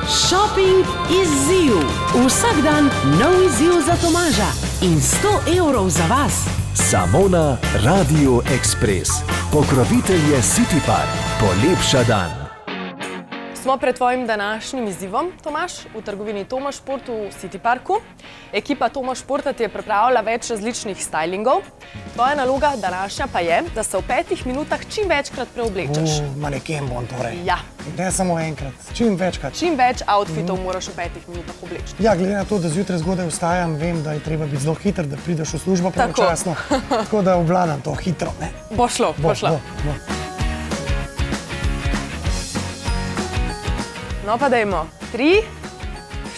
Shopping izziv. Vsak dan nov izziv za Tomaža in 100 evrov za vas. Samo na Radio Express. Pokrovitelj je City Park. Polepša dan. Smo pred tvojim današnjim izzivom, Tomaž, v trgovini Tomaž Šport v City Parku. Ekipa Tomaž Športa ti je pripravila več različnih stylingov. Tvoja naloga današnja pa je, da se v 5 minutah čim večkrat preoblečeš. Maneken bom torej. Ja. Ne samo enkrat, čim večkrat. Čim več outfitov moraš v 5 minutah obleči. Ja, glede na to, da zjutraj zgodaj vstajam, vem, da je treba biti zelo hiter, da prideš v službo pravočasno. Tako da obvladam to hitro. Ne? Bo šlo, bo šlo. No pa dajmo. 3,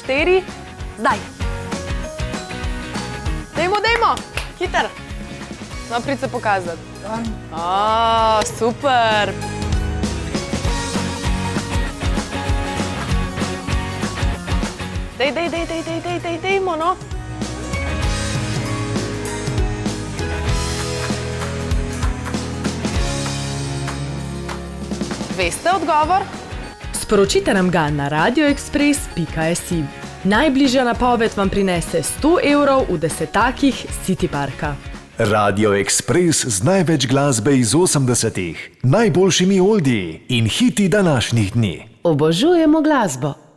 4, zdaj. Dajmo, hiter. No, prid se pokazati. Super. Dajmo, no. Veste odgovor? Sporočite nam ga na radioexpress.si. Najbližja napoved vam prinese 100 evrov v desetakih City Parka. Radio Express z največ glasbe iz 80-ih, najboljšimi oldiji in hiti današnjih dni. Obožujemo glasbo.